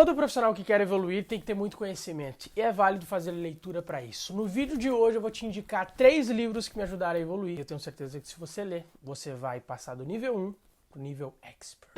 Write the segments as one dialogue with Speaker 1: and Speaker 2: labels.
Speaker 1: Todo profissional que quer evoluir tem que ter muito conhecimento e é válido fazer leitura para isso. No vídeo de hoje eu vou te indicar 3 livros que me ajudaram a evoluir. Eu tenho certeza que se você ler, você vai passar do nível 1 pro nível Expert.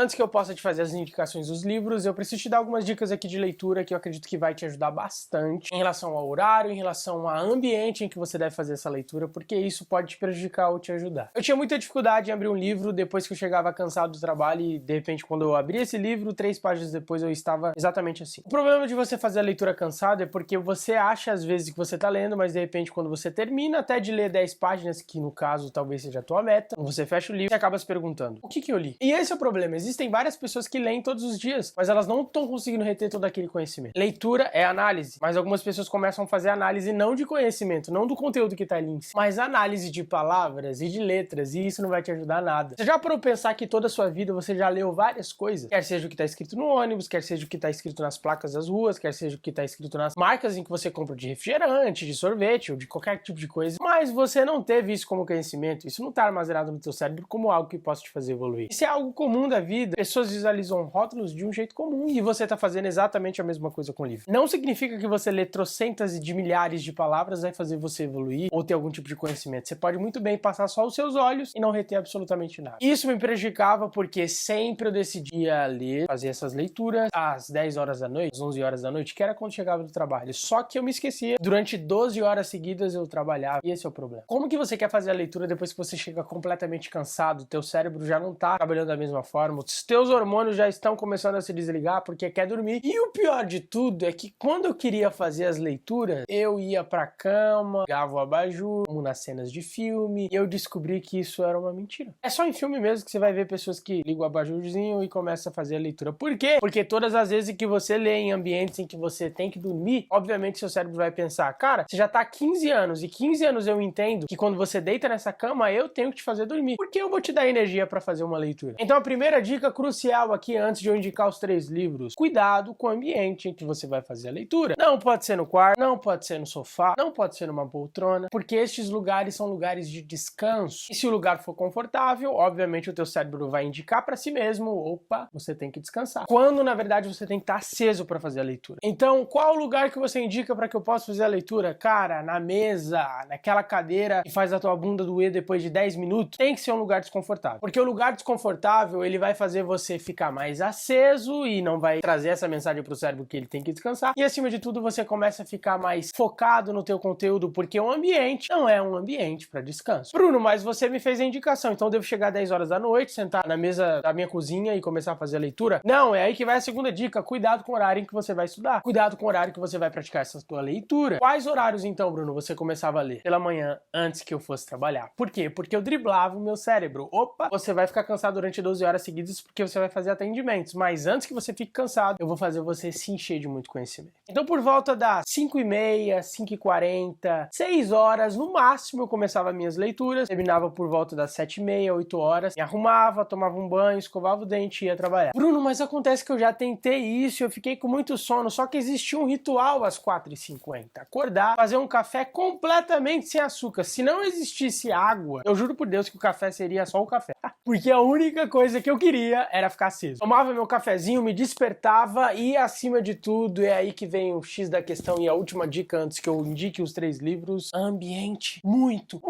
Speaker 1: Antes que eu possa te fazer as indicações dos livros, eu preciso te dar algumas dicas aqui de leitura que eu acredito que vai te ajudar bastante em relação ao horário, em relação ao ambiente em que você deve fazer essa leitura, porque isso pode te prejudicar ou te ajudar. Eu tinha muita dificuldade em abrir um livro depois que eu chegava cansado do trabalho e, de repente, quando eu abri esse livro, 3 páginas depois eu estava exatamente assim. O problema de você fazer a leitura cansada é porque você acha, às vezes, que você tá lendo, mas, de repente, quando você termina até de ler 10 páginas, que, no caso, talvez seja a tua meta, você fecha o livro e acaba se perguntando, o que eu li? E esse é o problema. Existem várias pessoas que leem todos os dias, mas elas não estão conseguindo reter todo aquele conhecimento. Leitura é análise, mas algumas pessoas começam a fazer análise não de conhecimento, não do conteúdo que tá ali em si, mas análise de palavras e de letras, e isso não vai te ajudar nada. Você já parou pra pensar que toda a sua vida você já leu várias coisas? Quer seja o que tá escrito no ônibus, quer seja o que tá escrito nas placas das ruas, quer seja o que tá escrito nas marcas em que você compra de refrigerante, de sorvete ou de qualquer tipo de coisa, mas você não teve isso como conhecimento, isso não tá armazenado no teu cérebro como algo que possa te fazer evoluir. Isso é algo comum da vida. Pessoas visualizam rótulos de um jeito comum e você tá fazendo exatamente a mesma coisa com o livro. Não significa que você ler trocentas de milhares de palavras vai fazer você evoluir ou ter algum tipo de conhecimento. Você pode muito bem passar só os seus olhos e não reter absolutamente nada. Isso me prejudicava porque sempre eu decidia ler, fazer essas leituras às 10 horas da noite, às 11 horas da noite, que era quando chegava do trabalho. Só que eu me esquecia. Durante 12 horas seguidas eu trabalhava e esse é o problema. Como que você quer fazer a leitura depois que você chega completamente cansado, teu cérebro já não tá trabalhando da mesma forma, os teus hormônios já estão começando a se desligar porque quer dormir. E o pior de tudo é que quando eu queria fazer as leituras, eu ia pra cama, ligava o abajur, como nas cenas de filme, e eu descobri que isso era uma mentira. É só em filme mesmo que você vai ver pessoas que ligam o abajurzinho e começam a fazer a leitura. Por quê? Porque todas as vezes que você lê em ambientes em que você tem que dormir, obviamente seu cérebro vai pensar, cara, você já tá há 15 anos, e 15 anos eu entendo que quando você deita nessa cama, eu tenho que te fazer dormir. Por que eu vou te dar energia pra fazer uma leitura? Então a primeira dica crucial aqui, antes de eu indicar os 3 livros, cuidado com o ambiente em que você vai fazer a leitura. Não pode ser no quarto, não pode ser no sofá, não pode ser numa poltrona, porque estes lugares são lugares de descanso. E se o lugar for confortável, obviamente o teu cérebro vai indicar para si mesmo, opa, você tem que descansar. Quando, na verdade, você tem que estar aceso para fazer a leitura. Então, qual o lugar que você indica para que eu possa fazer a leitura? Cara, na mesa, naquela cadeira que faz a tua bunda doer depois de 10 minutos, tem que ser um lugar desconfortável. Porque o lugar desconfortável, ele vai fazer você ficar mais aceso e não vai trazer essa mensagem pro cérebro que ele tem que descansar. E acima de tudo, você começa a ficar mais focado no teu conteúdo, porque o ambiente não é um ambiente para descanso. Bruno, mas você me fez a indicação, então eu devo chegar às 10 horas da noite, sentar na mesa da minha cozinha e começar a fazer a leitura? Não, é aí que vai a segunda dica. Cuidado com o horário em que você vai estudar. Cuidado com o horário que você vai praticar essa tua leitura. Quais horários, então, Bruno, você começava a ler? Pela manhã, antes que eu fosse trabalhar. Por quê? Porque eu driblava o meu cérebro. Opa, você vai ficar cansado durante 12 horas seguidas porque você vai fazer atendimentos, mas antes que você fique cansado, eu vou fazer você se encher de muito conhecimento. Então, por volta das 5h30, 5h40, 6 horas, no máximo, eu começava minhas leituras, terminava por volta das 7h30, 8 horas, me arrumava, tomava um banho, escovava o dente e ia trabalhar. Bruno, mas acontece que eu já tentei isso, eu fiquei com muito sono, só que existia um ritual às 4h50. Acordar, fazer um café completamente sem açúcar. Se não existisse água, eu juro por Deus que o café seria só o café. Porque a única coisa que eu queria era ficar aceso. Tomava meu cafezinho, me despertava e, acima de tudo, é aí que vem o X da questão e a última dica antes que eu indique os 3 livros: ambiente muito,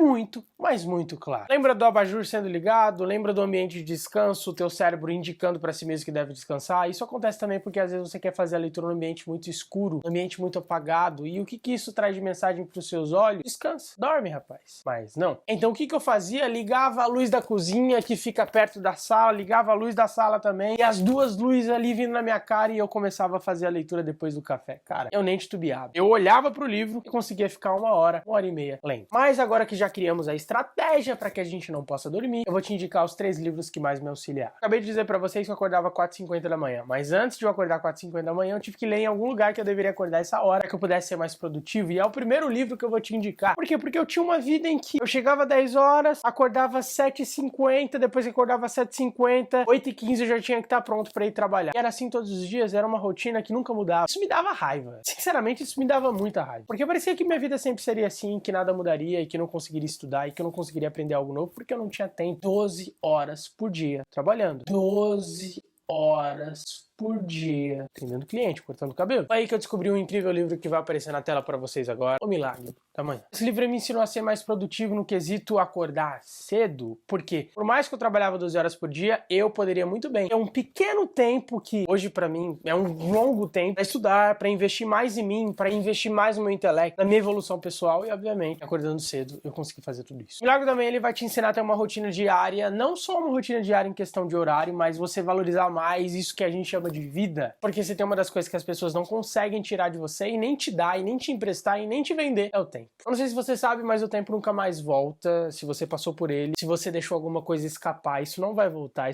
Speaker 1: mas muito claro. Lembra do abajur sendo ligado? Lembra do ambiente de descanso, o teu cérebro indicando para si mesmo que deve descansar? Isso acontece também porque às vezes você quer fazer a leitura num ambiente muito escuro, num ambiente muito apagado. E o que isso traz de mensagem para os seus olhos? Descansa, dorme, rapaz. Mas não. Então o que eu fazia? Ligava a luz da cozinha que fica perto da sala, ligava a luz da sala também, e as 2 luzes ali vindo na minha cara e eu começava a fazer a leitura depois do café. Cara, eu nem titubeava. Eu olhava pro livro e conseguia ficar 1h30 lendo. Mas agora que já criamos a estratégia para que a gente não possa dormir, eu vou te indicar os 3 livros que mais me auxiliaram. Acabei de dizer para vocês que eu acordava 4h50 da manhã, mas antes de eu acordar 4h50 da manhã, eu tive que ler em algum lugar que eu deveria acordar essa hora, que eu pudesse ser mais produtivo, e é o primeiro livro que eu vou te indicar. Por quê? Porque Porque eu tinha uma vida em que eu chegava às 10 horas, acordava às 7h50, depois que acordava às 7h50, 8h15 eu já tinha que estar pronto pra ir trabalhar. E era assim todos os dias, era uma rotina que nunca mudava. Isso me dava raiva. Sinceramente, isso me dava muita raiva. Porque parecia que minha vida sempre seria assim, que nada mudaria e que eu não conseguiria estudar e que eu não conseguiria aprender algo novo porque eu não tinha tempo. 12 horas por dia trabalhando. 12 horas por dia, atendendo cliente, cortando cabelo. Foi aí que eu descobri um incrível livro que vai aparecer na tela pra vocês agora, O Milagre da Manhã. Esse livro me ensinou a ser mais produtivo no quesito acordar cedo, porque por mais que eu trabalhava 12 horas por dia, eu poderia muito bem. É um pequeno tempo que hoje pra mim é um longo tempo pra estudar, pra investir mais em mim, pra investir mais no meu intelecto, na minha evolução pessoal e, obviamente, acordando cedo, eu consegui fazer tudo isso. O Milagre da Manhã, ele vai te ensinar a ter uma rotina diária, não só uma rotina diária em questão de horário, mas você valorizar mais isso que a gente chama de vida, porque você tem uma das coisas que as pessoas não conseguem tirar de você e nem te dar, e nem te emprestar, e nem te vender, é o tempo. Eu não sei se você sabe, mas o tempo nunca mais volta, se você passou por ele, se você deixou alguma coisa escapar, isso não vai voltar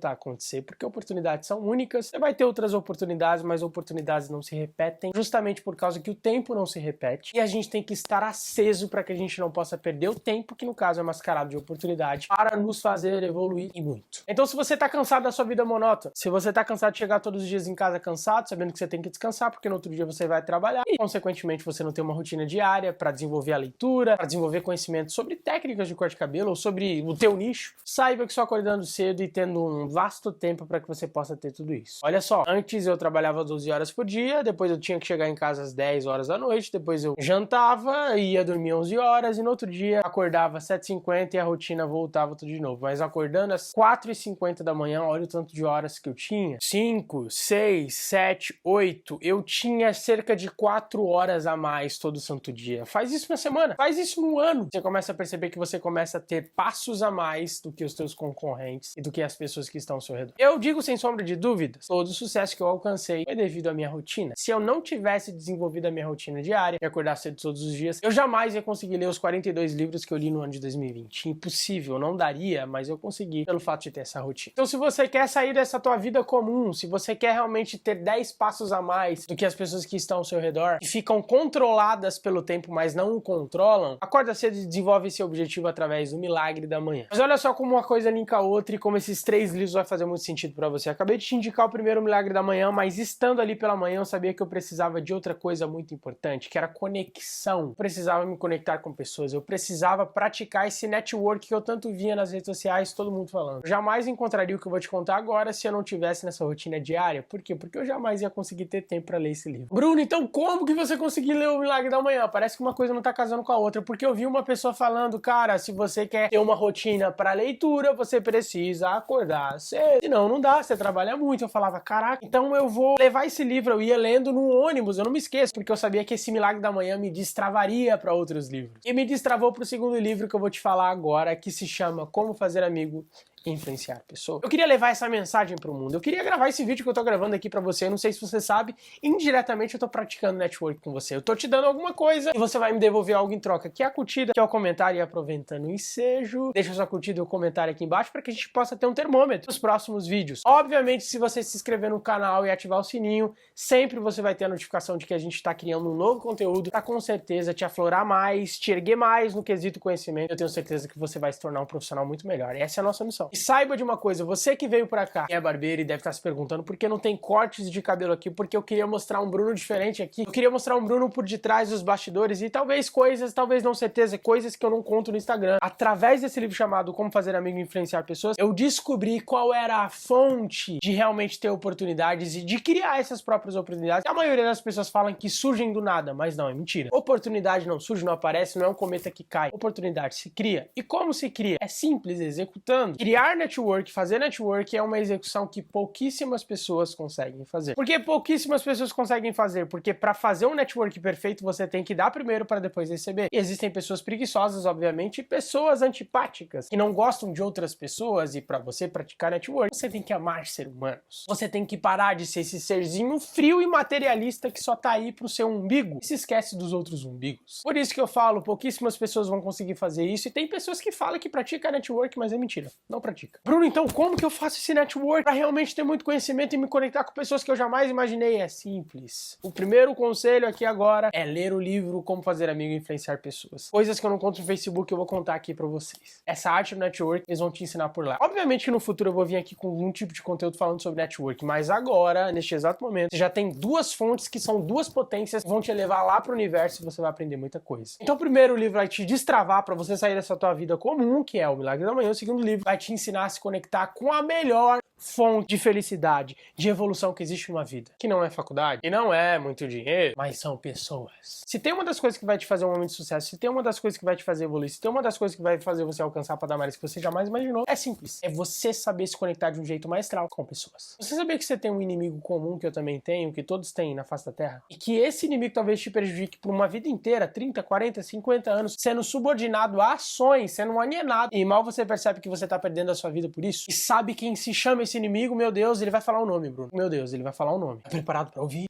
Speaker 1: a acontecer, porque oportunidades são únicas, você vai ter outras oportunidades, mas oportunidades não se repetem, justamente por causa que o tempo não se repete, e a gente tem que estar aceso para que a gente não possa perder o tempo, que no caso é mascarado de oportunidade, para nos fazer evoluir e muito. Então se você tá cansado da sua vida monótona, se você tá cansado de chegar todos os dias em casa cansado, sabendo que você tem que descansar, porque no outro dia você vai trabalhar e, consequentemente, você não tem uma rotina diária para desenvolver a leitura, para desenvolver conhecimento sobre técnicas de corte de cabelo ou sobre o teu nicho, saiba que só acordando cedo e tendo um vasto tempo para que você possa ter tudo isso. Olha só, antes eu trabalhava 12 horas por dia, depois eu tinha que chegar em casa às 10 horas da noite, depois eu jantava, ia dormir 11 horas e no outro dia acordava às 7h50 e a rotina voltava tudo de novo. Mas acordando às 4h50 da manhã, olha o tanto de horas que eu tinha. 5, 6, 7, 8, eu tinha cerca de 4 horas a mais todo santo dia. Faz isso na semana, faz isso no ano. Você começa a perceber que você começa a ter passos a mais do que os teus concorrentes e do que as pessoas que estão ao seu redor. Eu digo sem sombra de dúvidas, todo o sucesso que eu alcancei foi devido à minha rotina. Se eu não tivesse desenvolvido a minha rotina diária e acordar cedo todos os dias, eu jamais ia conseguir ler os 42 livros que eu li no ano de 2020. Impossível, não daria, mas eu consegui pelo fato de ter essa rotina. Então se você quer sair dessa tua vida comum, se você quer realmente ter 10 passos a mais do que as pessoas que estão ao seu redor e ficam controladas pelo tempo, mas não o controlam, acorda cedo e desenvolve esse objetivo através do Milagre da Manhã. Mas olha só como uma coisa linka a outra e como esses 3 livros vai fazer muito sentido pra você. Acabei de te indicar o primeiro Milagre da Manhã, mas estando ali pela manhã eu sabia que eu precisava de outra coisa muito importante, que era conexão. Eu precisava me conectar com pessoas, eu precisava praticar esse network que eu tanto via nas redes sociais, todo mundo falando. Eu jamais encontraria o que eu vou te contar agora se eu não tivesse nessa rotina diária. Por quê? Porque eu jamais ia conseguir ter tempo pra ler esse livro. Bruno, então como que você conseguiu ler o Milagre da Manhã? Parece que uma coisa não tá casando com a outra, porque eu vi uma pessoa falando, cara, se você quer ter uma rotina pra leitura, você precisa acordar cedo. Senão não dá, você trabalha muito. Eu falava, caraca, então eu vou levar esse livro, eu ia lendo no ônibus, eu não me esqueço, porque eu sabia que esse Milagre da Manhã me destravaria pra outros livros. E me destravou pro segundo livro que eu vou te falar agora, que se chama Como Fazer Amigo e Influenciar Pessoas. Eu queria levar essa mensagem pro mundo. Eu queria gravar esse vídeo que eu tô gravando aqui pra você. Eu não sei se você sabe, indiretamente eu tô praticando network com você. Eu tô te dando alguma coisa e você vai me devolver algo em troca, que é a curtida, que é o comentário. E aproveitando o ensejo, deixa sua curtida e o comentário aqui embaixo para que a gente possa ter um termômetro nos próximos vídeos. Obviamente, se você se inscrever no canal e ativar o sininho, sempre você vai ter a notificação de que a gente tá criando um novo conteúdo pra com certeza te aflorar mais, te erguer mais no quesito conhecimento. Eu tenho certeza que você vai se tornar um profissional muito melhor. E essa é a nossa missão. E saiba de uma coisa, você que veio pra cá e é barbeiro e deve estar se perguntando por que não tem cortes de cabelo aqui, porque eu queria mostrar um Bruno diferente aqui. Eu queria mostrar um Bruno por detrás dos bastidores e talvez coisas, talvez não certeza, coisas que eu não conto no Instagram. Através desse livro chamado Como Fazer Amigo e Influenciar Pessoas, eu descobri qual era a fonte de realmente ter oportunidades e de criar essas próprias oportunidades. A maioria das pessoas falam que surgem do nada, mas não, é mentira. Oportunidade não surge, não aparece, não é um cometa que cai. Oportunidade se cria. E como se cria? É simples, executando. Criar network, fazer network é uma execução que pouquíssimas pessoas conseguem fazer. Por que pouquíssimas pessoas conseguem fazer? Porque para fazer um network perfeito, você tem que dar primeiro para depois receber. E existem pessoas preguiçosas, obviamente, e pessoas antipáticas, que não gostam de outras pessoas, e para você praticar network, você tem que amar seres humanos. Você tem que parar de ser esse serzinho frio e materialista que só tá aí pro seu umbigo e se esquece dos outros umbigos. Por isso que eu falo, pouquíssimas pessoas vão conseguir fazer isso, e tem pessoas que falam que praticam network, mas é mentira. Não pratica. outra dica. Bruno, então como que eu faço esse network para realmente ter muito conhecimento e me conectar com pessoas que eu jamais imaginei? É simples. O primeiro conselho aqui agora é ler o livro Como Fazer Amigo e Influenciar Pessoas. Coisas que eu não conto no Facebook, eu vou contar aqui pra vocês. Essa arte do network, eles vão te ensinar por lá. Obviamente que no futuro eu vou vir aqui com algum tipo de conteúdo falando sobre network, mas agora, neste exato momento, você já tem duas fontes que são duas potências que vão te levar lá pro universo e você vai aprender muita coisa. Então, primeiro, o livro vai te destravar pra você sair dessa tua vida comum, que é o Milagre da Manhã. O segundo livro vai te ensinar a se conectar com a melhor fonte de felicidade, de evolução que existe numa vida. Que não é faculdade, que não é muito dinheiro, mas são pessoas. Se tem uma das coisas que vai te fazer um momento de sucesso, se tem uma das coisas que vai te fazer evoluir, se tem uma das coisas que vai fazer você alcançar patamares que você jamais imaginou, é simples. É você saber se conectar de um jeito maestral com pessoas. Você sabia que você tem um inimigo comum, que eu também tenho, que todos têm na face da Terra? E que esse inimigo talvez te prejudique por uma vida inteira, 30, 40, 50 anos, sendo subordinado a ações, sendo um alienado. E mal você percebe que você tá perdendo a sua vida por isso. E sabe quem se chama esse inimigo? Meu Deus, ele vai falar o nome, Bruno. Meu Deus, ele vai falar o nome. Tá preparado pra ouvir?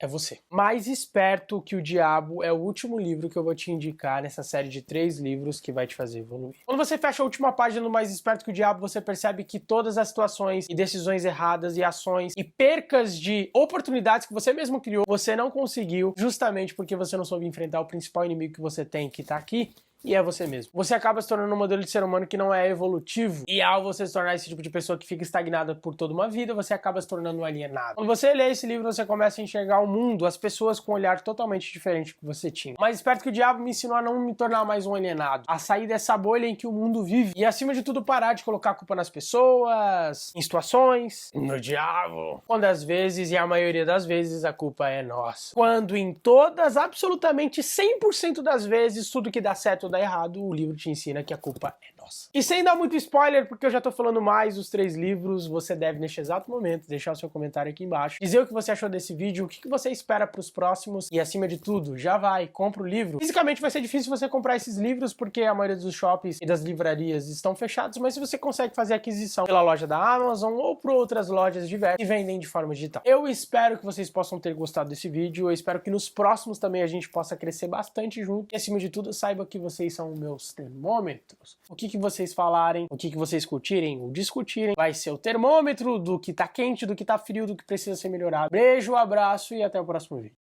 Speaker 1: É você. Mais Esperto que o Diabo é o último livro que eu vou te indicar nessa série de 3 livros que vai te fazer evoluir. Quando você fecha a última página do Mais Esperto que o Diabo, você percebe que todas as situações e decisões erradas e ações e percas de oportunidades que você mesmo criou, você não conseguiu justamente porque você não soube enfrentar o principal inimigo que você tem, que tá aqui, e é você mesmo. Você acaba se tornando um modelo de ser humano que não é evolutivo, e ao você se tornar esse tipo de pessoa que fica estagnada por toda uma vida, você acaba se tornando um alienado. Quando você lê esse livro, você começa a enxergar o mundo, as pessoas com um olhar totalmente diferente do que você tinha. Mais Esperto que o Diabo me ensinou a não me tornar mais um alienado, a sair dessa bolha em que o mundo vive, e acima de tudo parar de colocar a culpa nas pessoas, em situações, no diabo, quando às vezes, e a maioria das vezes, a culpa é nossa. Quando em todas, absolutamente 100% das vezes, tudo que dá certo dá errado, o livro te ensina que a culpa é nossa. E sem dar muito spoiler, porque eu já tô falando mais os 3 livros, você deve, neste exato momento, deixar o seu comentário aqui embaixo, dizer o que você achou desse vídeo, o que você espera pros próximos, e acima de tudo, já vai, compra o livro. Fisicamente vai ser difícil você comprar esses livros, porque a maioria dos shoppings e das livrarias estão fechados, mas se você consegue fazer aquisição pela loja da Amazon ou por outras lojas diversas que vendem de forma digital. Eu espero que vocês possam ter gostado desse vídeo, eu espero que nos próximos também a gente possa crescer bastante junto, e acima de tudo, saiba que vocês são meus termômetros. O que vocês falarem, o que vocês curtirem ou discutirem, vai ser o termômetro do que tá quente, do que tá frio, do que precisa ser melhorado. Beijo, abraço e até o próximo vídeo.